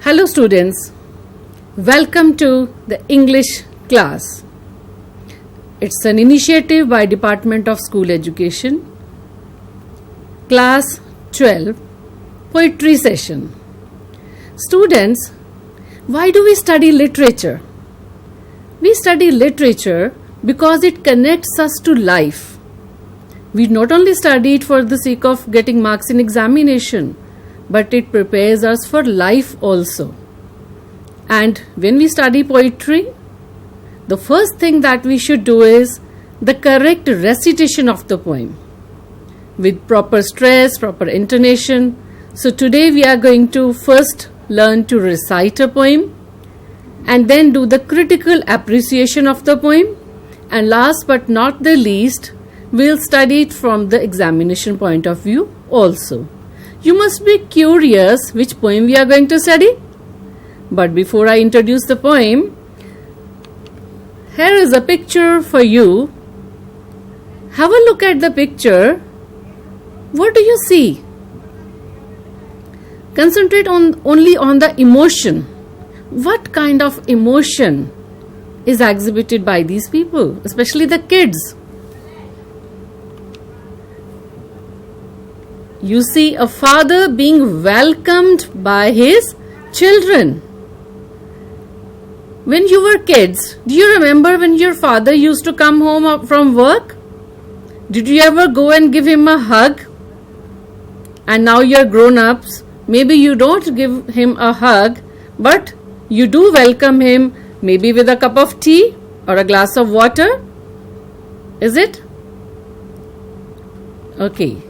Hello students, welcome to the English class. It's an initiative by Department of School Education, Class 12, Poetry Session. Students, why do we study literature? We study literature because it connects us to life. We not only study it for the sake of getting marks in examination, but it prepares us for life also. And when we study poetry, the first thing that we should do is the correct recitation of the poem with proper stress, proper intonation. So today we are going to first learn to recite a poem and then do the critical appreciation of the poem, and last but not the least, we'll study it from the examination point of view also. You must be curious which poem we are going to study. But before I introduce the poem, here is a picture for you. Have a look at the picture. What do you see? Concentrate only on the emotion. What kind of emotion is exhibited by these people, especially the kids? You see a father being welcomed by his children. When you were kids, do you remember when your father used to come home from work? Did you ever go and give him a hug? And now you're grown-ups. Maybe you don't give him a hug, but you do welcome him, maybe with a cup of tea or a glass of water. Is it? Okay.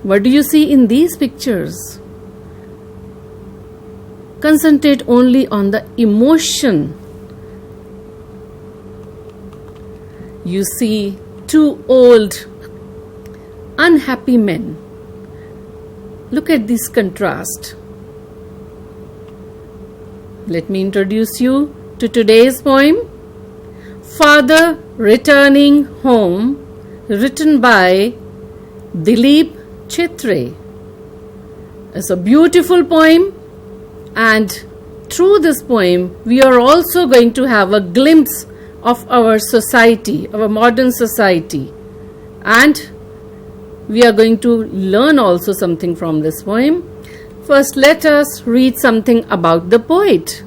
What do you see in these pictures? Concentrate only on the emotion. You see two old, unhappy men. Look at this contrast. Let me introduce you to today's poem, Father Returning Home, written by Dileep Chitre. It's a beautiful poem, and through this poem we are also going to have a glimpse of our society, our modern society, and we are going to learn also something from this poem. First, let us read something about the poet.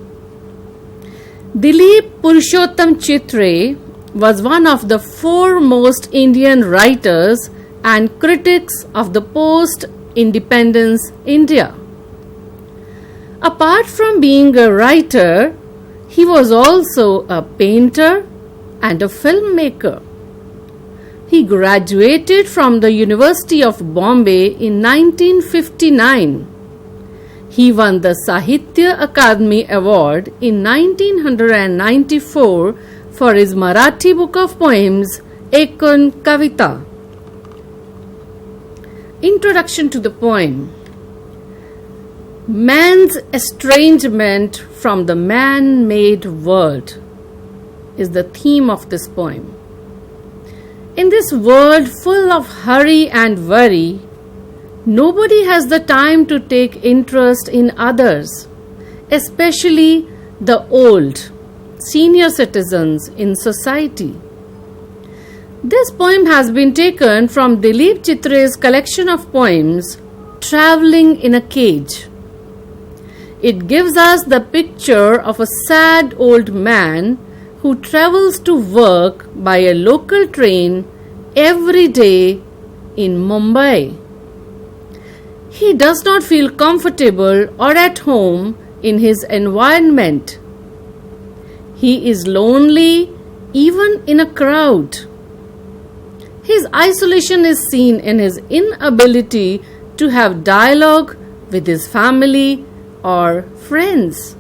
Dileep Purushottam Chitre was one of the foremost Indian writers and critics of the post-independence India. Apart from being a writer, he was also a painter and a filmmaker. He graduated from the University of Bombay in 1959. He won the Sahitya Akademi Award in 1994 for his Marathi book of poems, Ekun Kavita. Introduction to the poem. Man's estrangement from the man-made world is the theme of this poem. In this world full of hurry and worry, nobody has the time to take interest in others, especially the old, senior citizens in society. This poem has been taken from Dileep Chitre's collection of poems, Travelling in a Cage. It gives us the picture of a sad old man who travels to work by a local train every day in Mumbai. He does not feel comfortable or at home in his environment. He is lonely even in a crowd. His isolation is seen in his inability to have dialogue with his family or friends.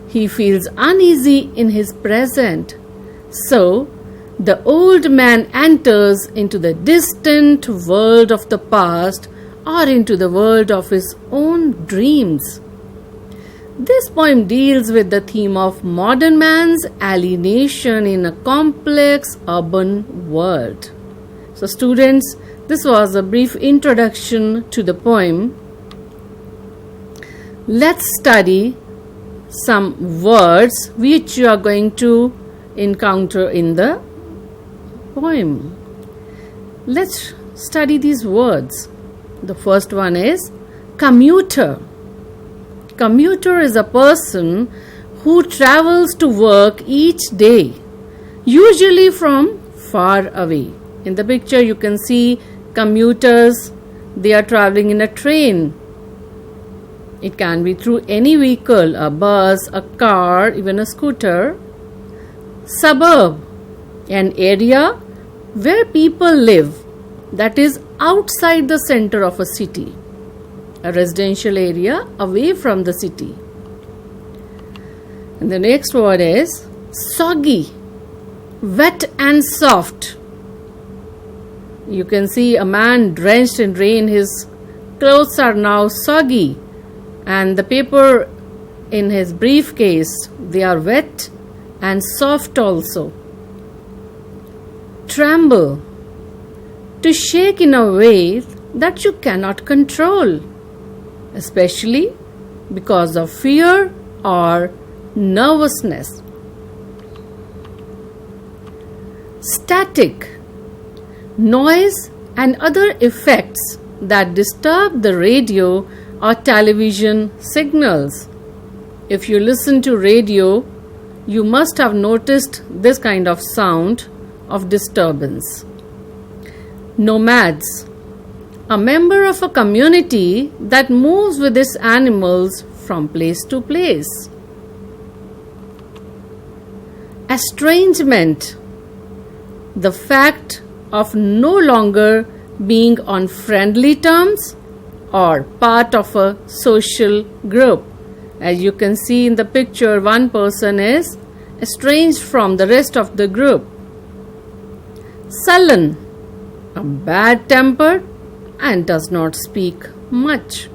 He feels uneasy in his present. So, the old man enters into the distant world of the past or into the world of his own dreams. This poem deals with the theme of modern man's alienation in a complex urban world. So students, this was a brief introduction to the poem. Let's study some words which you are going to encounter in the poem. Let's study these words. The first one is commuter. Commuter is a person who travels to work each day, usually from far away. In the picture you can see commuters, they are traveling in a train. It can be through any vehicle, a bus, a car, even a scooter. Suburb, an area where people live, that is outside the center of a city, a residential area away from the city. And the next word is soggy, wet and soft. You can see a man drenched in rain, his clothes are now soggy, and the paper in his briefcase, they are wet and soft also. Tremble, to shake in a way that you cannot control, especially because of fear or nervousness. Static, noise and other effects that disturb the radio or television signals. If you listen to radio, you must have noticed this kind of sound of disturbance. Nomads, a member of a community that moves with its animals from place to place. Estrangement, the fact of no longer being on friendly terms or part of a social group. As you can see in the picture, one person is estranged from the rest of the group. Sullen, a bad tempered and does not speak much.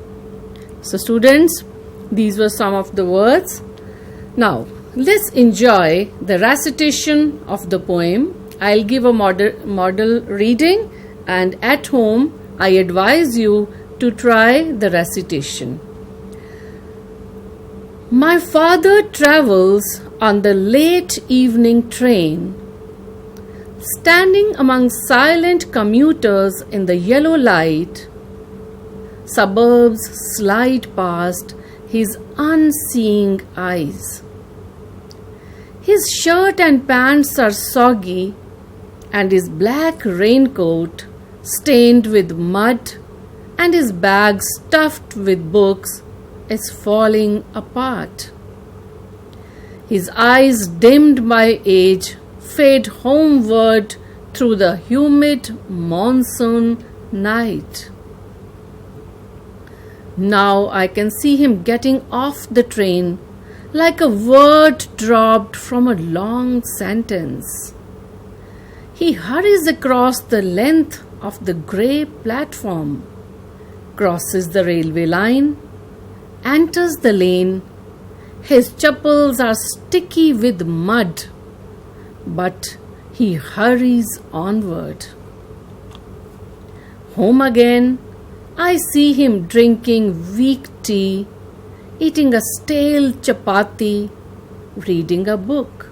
So students, these were some of the words. Now let's enjoy the recitation of the poem. I'll give a model reading, and at home I advise you to try the recitation. My father travels on the late evening train. Standing among silent commuters in the yellow light, suburbs slide past his unseeing eyes. His shirt and pants are soggy, and his black raincoat stained with mud, and his bag stuffed with books is falling apart. His eyes, dimmed by age, fade homeward through the humid monsoon night. Now I can see him getting off the train like a word dropped from a long sentence. He hurries across the length of the grey platform, crosses the railway line, enters the lane. His chappals are sticky with mud, but he hurries onward. Home again, I see him drinking weak tea, eating a stale chapati, reading a book.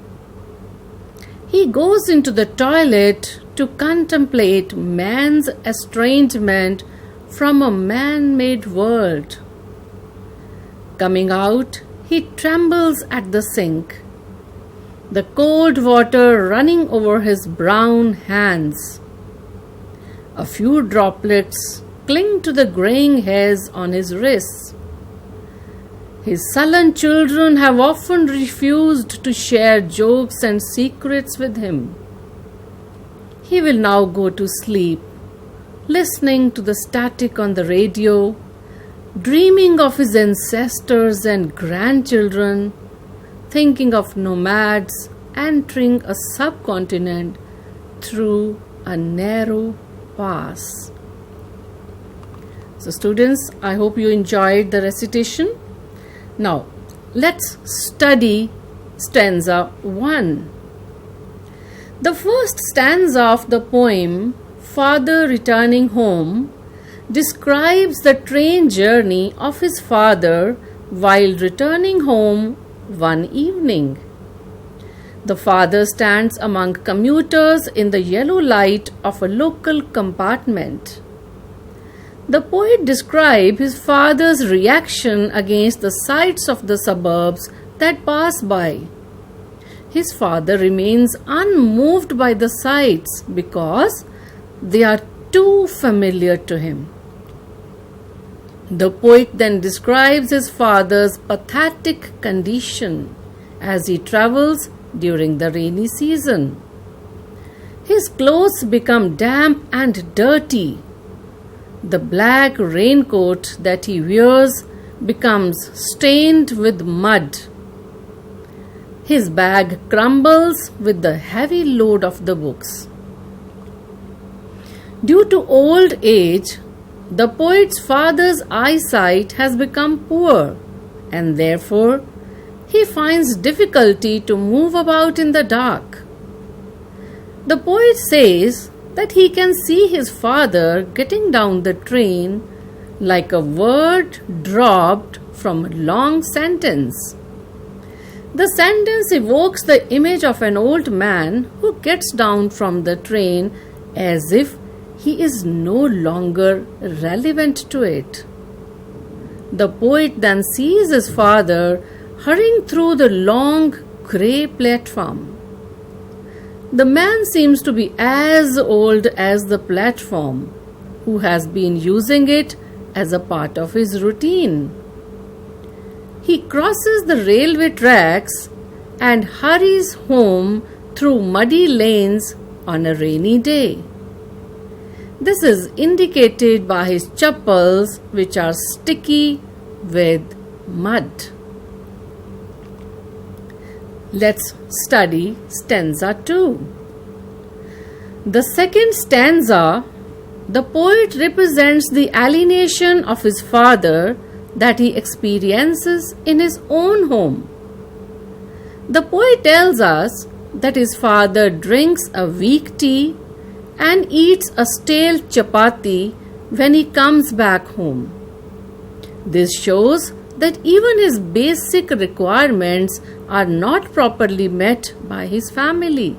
He goes into the toilet to contemplate man's estrangement from a man-made world. Coming out, he trembles at the sink, the cold water running over his brown hands. A few droplets cling to the graying hairs on his wrists. His sullen children have often refused to share jokes and secrets with him. He will now go to sleep, listening to the static on the radio, dreaming of his ancestors and grandchildren, thinking of nomads entering a subcontinent through a narrow pass. So students, I hope you enjoyed the recitation. Now let's study stanza 1. The first stanza of the poem, Father Returning Home, describes the train journey of his father while returning home one evening. The father stands among commuters in the yellow light of a local compartment. The poet describes his father's reaction against the sights of the suburbs that pass by. His father remains unmoved by the sights because they are too familiar to him. The poet then describes his father's pathetic condition as he travels during the rainy season. His clothes become damp and dirty. The black raincoat that he wears becomes stained with mud. His bag crumbles with the heavy load of the books. Due to old age, the poet's father's eyesight has become poor, and therefore he finds difficulty to move about in the dark. The poet says that he can see his father getting down the train like a word dropped from a long sentence. The sentence evokes the image of an old man who gets down from the train as if he is no longer relevant to it. The poet then sees his father hurrying through the long grey platform. The man seems to be as old as the platform, who has been using it as a part of his routine. He crosses the railway tracks and hurries home through muddy lanes on a rainy day. This is indicated by his chappals, which are sticky with mud. Let's study stanza 2. The second stanza, the poet represents the alienation of his father that he experiences in his own home. The poet tells us that his father drinks a weak tea and eats a stale chapati when he comes back home. This shows that even his basic requirements are not properly met by his family.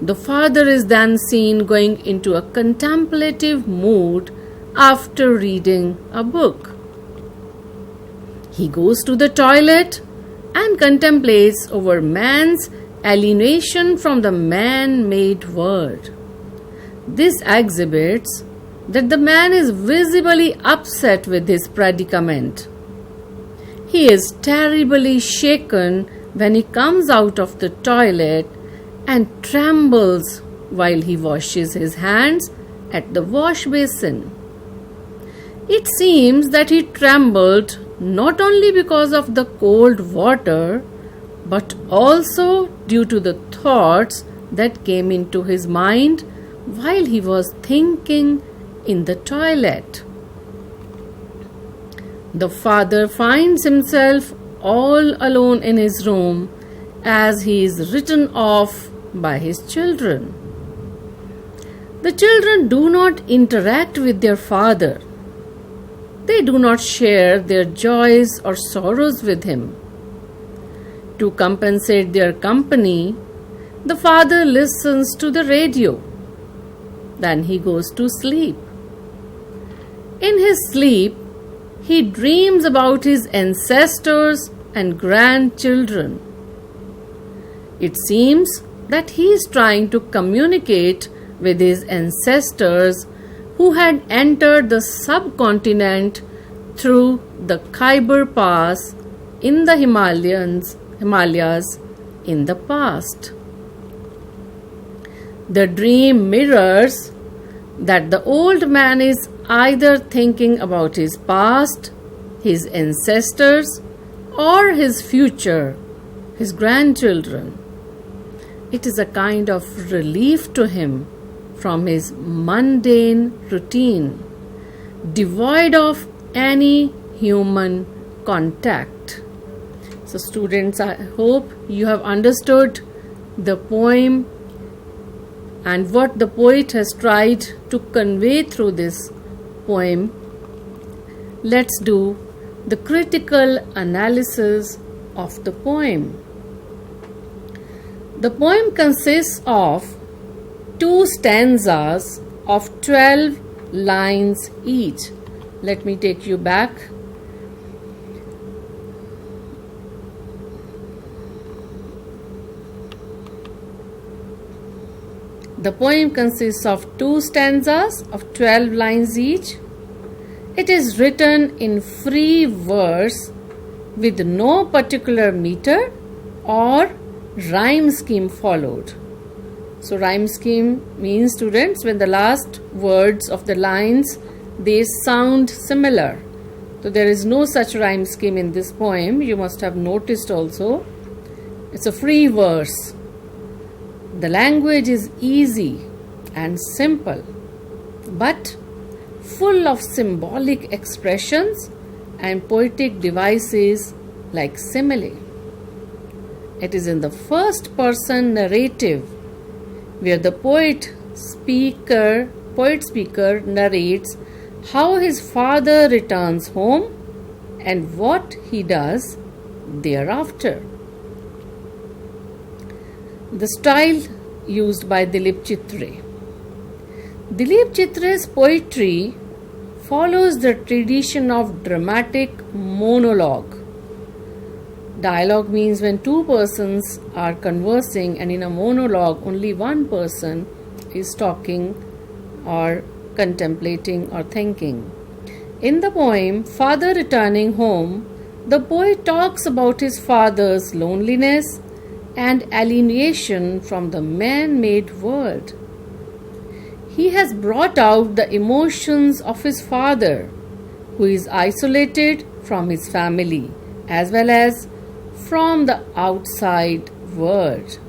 The father is then seen going into a contemplative mood after reading a book. He goes to the toilet and contemplates over man's alienation from the man-made world. This exhibits that the man is visibly upset with his predicament. He is terribly shaken when he comes out of the toilet and trembles while he washes his hands at the wash basin. It seems that he trembled not only because of the cold water, but also due to the thoughts that came into his mind while he was thinking in the toilet. The father finds himself all alone in his room as he is written off by his children. The children do not interact with their father. They do not share their joys or sorrows with him. To compensate their company, the father listens to the radio. Then he goes to sleep. In his sleep, he dreams about his ancestors and grandchildren. It seems that he is trying to communicate with his ancestors who had entered the subcontinent through the Khyber Pass in the Himalayas in the past. The dream mirrors that the old man is either thinking about his past, his ancestors, or his future, his grandchildren. It is a kind of relief to him from his mundane routine, devoid of any human contact. So students, I hope you have understood the poem and what the poet has tried to convey through this poem. Let's do the critical analysis of the poem. The poem consists of 2 stanzas of 12 lines each. Let me take you back. The poem consists of 2 stanzas of 12 lines each. It is written in free verse with no particular meter or rhyme scheme followed. So rhyme scheme means, students, when the last words of the lines, they sound similar. So there is no such rhyme scheme in this poem. You must have noticed also. It's a free verse. The language is easy and simple, but full of symbolic expressions and poetic devices like simile. It is in the first person narrative where the poet speaker narrates how his father returns home and what he does thereafter. The style used by Dilip Chitre. Dilip Chitre's poetry follows the tradition of dramatic monologue. Dialogue means when 2 persons are conversing, and in a monologue only one person is talking or contemplating or thinking. In the poem Father Returning Home, the poet talks about his father's loneliness and alienation from the man-made world. He has brought out the emotions of his father, who is isolated from his family as well as from the outside world.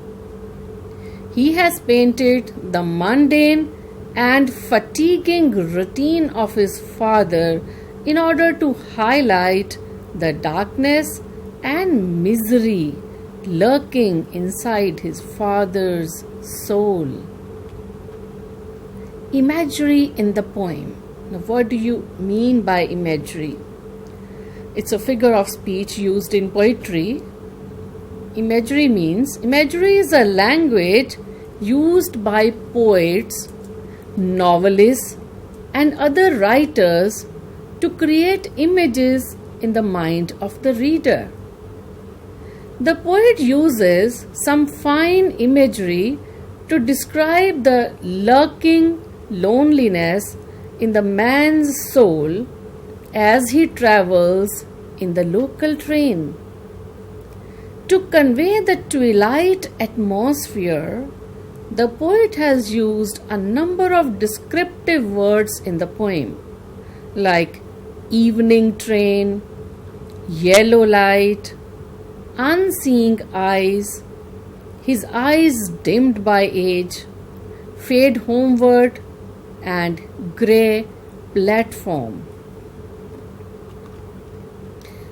He has painted the mundane and fatiguing routine of his father in order to highlight the darkness and misery lurking inside his father's soul. Imagery in the poem. Now, what do you mean by imagery? It's a figure of speech used in poetry. Imagery is a language used by poets, novelists, and other writers to create images in the mind of the reader. The poet uses some fine imagery to describe the lurking loneliness in the man's soul as he travels in the local train. To convey the twilight atmosphere, the poet has used a number of descriptive words in the poem, like evening train, yellow light, unseeing eyes, his eyes dimmed by age, fade homeward, and grey platform.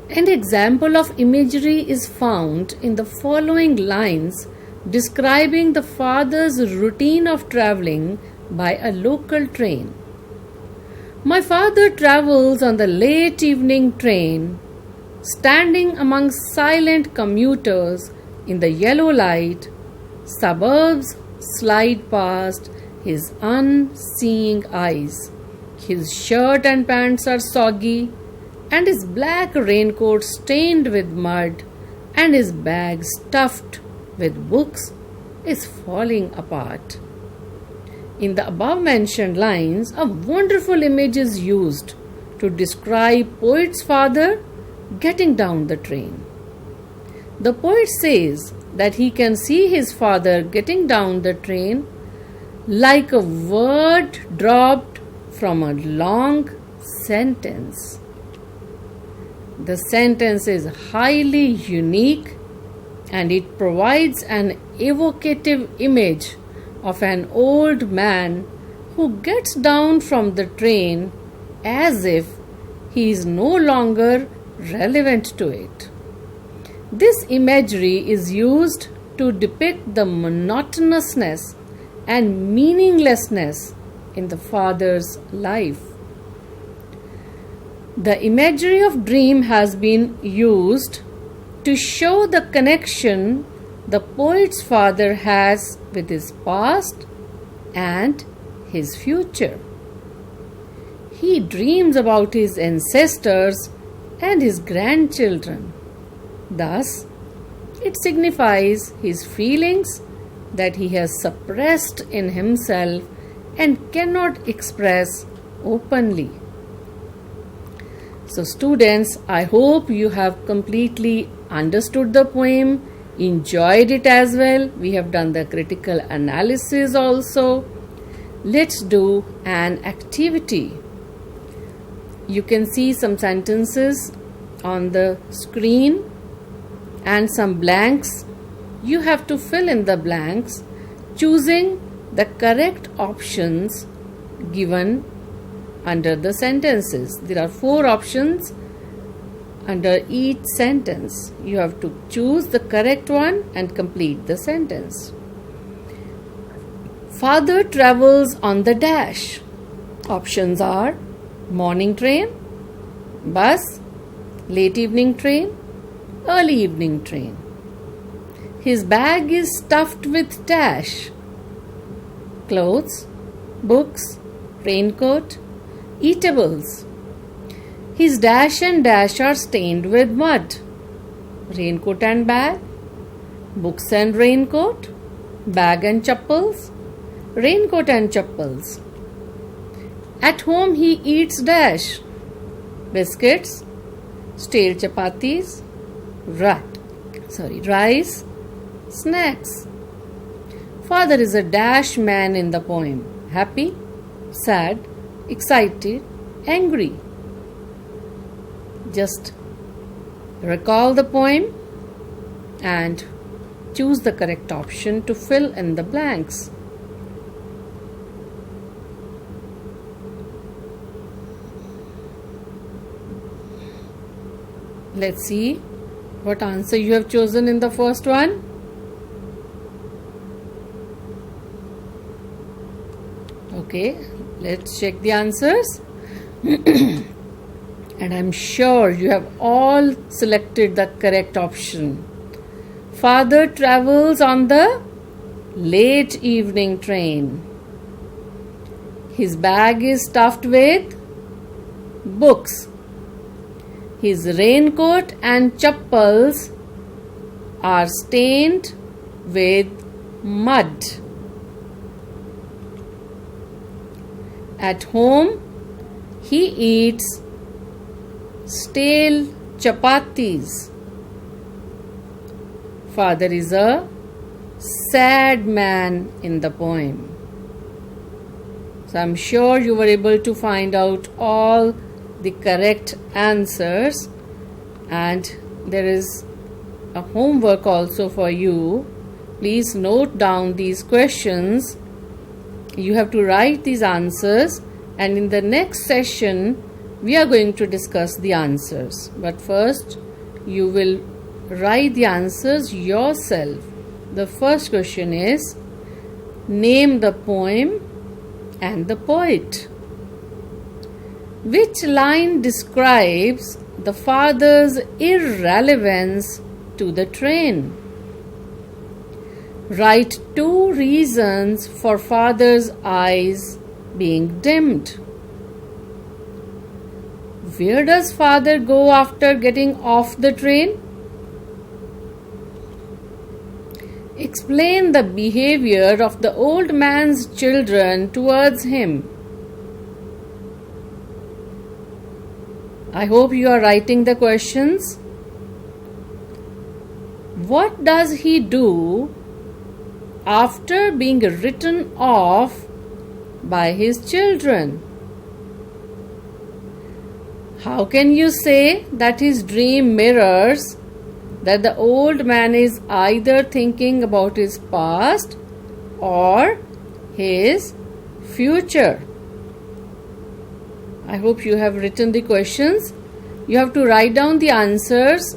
An example of imagery is found in the following lines describing the father's routine of travelling by a local train. My father travels on the late evening train, standing among silent commuters in the yellow light. Suburbs slide past his unseeing eyes. His shirt and pants are soggy, and his black raincoat stained with mud, and his bag stuffed with books is falling apart. In the above mentioned lines, a wonderful image is used to describe poet's father getting down the train. The poet says that he can see his father getting down the train like a word dropped from a long sentence. The sentence is highly unique and it provides an evocative image of an old man who gets down from the train as if he is no longer relevant to it. This imagery is used to depict the monotonousness and meaninglessness in the father's life. The imagery of dream has been used to show the connection the poet's father has with his past and his future. He dreams about his ancestors and his grandchildren. Thus, it signifies his feelings that he has suppressed in himself and cannot express openly. So students, I hope you have completely understood the poem, enjoyed it as well. We have done the critical analysis also. Let's do an activity. You can see some sentences on the screen and some blanks. You have to fill in the blanks, choosing the correct options given under the sentences. There are 4 options under each sentence. You have to choose the correct one and complete the sentence. Father travels on the dash. Options are morning train, bus, late evening train, early evening train. His bag is stuffed with dash: clothes, books, raincoat, eatables. His dash and dash are stained with mud: raincoat and bag, books and raincoat, bag and chappals, raincoat and chappals. At home he eats dash: biscuits, stale chapatis, rice, snacks. Father is a dash man in the poem: happy, sad, excited, angry. Just recall the poem and choose the correct option to fill in the blanks. Let's see what answer you have chosen in the first one. Okay, let's check the answers. And I'm sure you have all selected the correct option. Father travels on the late evening train. His bag is stuffed with books. His raincoat and chappals are stained with mud. At home, he eats stale chapatis. Father is a sad man in the poem. So I'm sure you were able to find out all the correct answers, and there is a homework also for you. Please note down these questions. You have to write these answers, and in the next session we are going to discuss the answers. But first you will write the answers yourself. The first question is, name the poem and the poet. Which line describes the father's irrelevance to the train? Write 2 reasons for father's eyes being dimmed. Where does father go after getting off the train? Explain the behavior of the old man's children towards him. I hope you are writing the questions. What does he do after being written off by his children? How can you say that his dream mirrors that the old man is either thinking about his past or his future? I hope you have written the questions. You have to write down the answers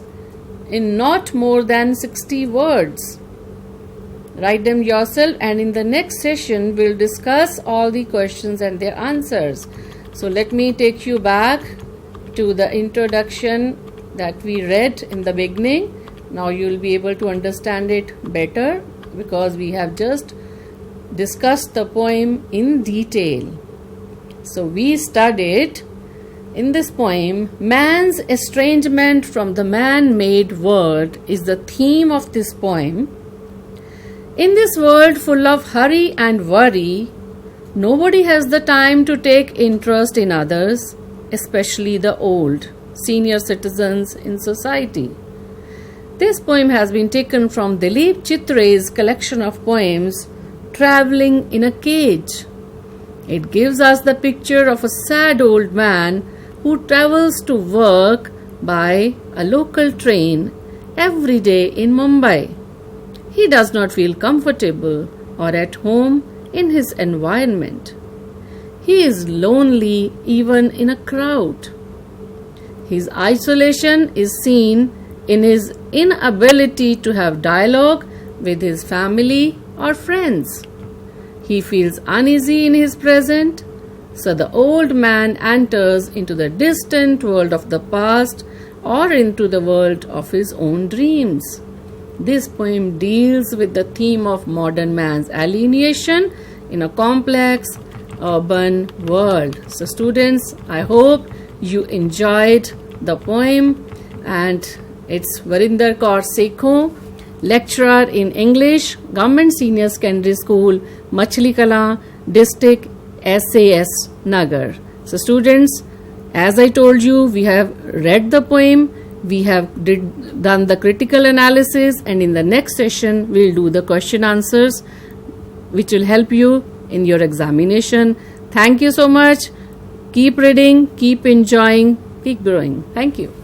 in not more than 60 words. Write them yourself, and in the next session we'll discuss all the questions and their answers. So let me take you back to the introduction that we read in the beginning. Now you will be able to understand it better because we have just discussed the poem in detail. So we studied in this poem, man's estrangement from the man-made world is the theme of this poem. In this world full of hurry and worry, nobody has the time to take interest in others, especially the old, senior citizens in society. This poem has been taken from Dilip Chitre's collection of poems, Travelling in a Cage. It gives us the picture of a sad old man who travels to work by a local train every day in Mumbai. He does not feel comfortable or at home in his environment. He is lonely even in a crowd. His isolation is seen in his inability to have dialogue with his family or friends. He feels uneasy in his present, so the old man enters into the distant world of the past or into the world of his own dreams. This poem deals with the theme of modern man's alienation in a complex urban world. So students, I hope you enjoyed the poem, and it's Varinder Kaur Sekhon, lecturer in English, Government Senior Secondary School, Machli Kala, District SAS Nagar. So students, as I told you, we have read the poem, we have done the critical analysis, and in the next session we'll do the question answers which will help you in your examination. Thank you so much. Keep reading, keep enjoying, keep growing. Thank you.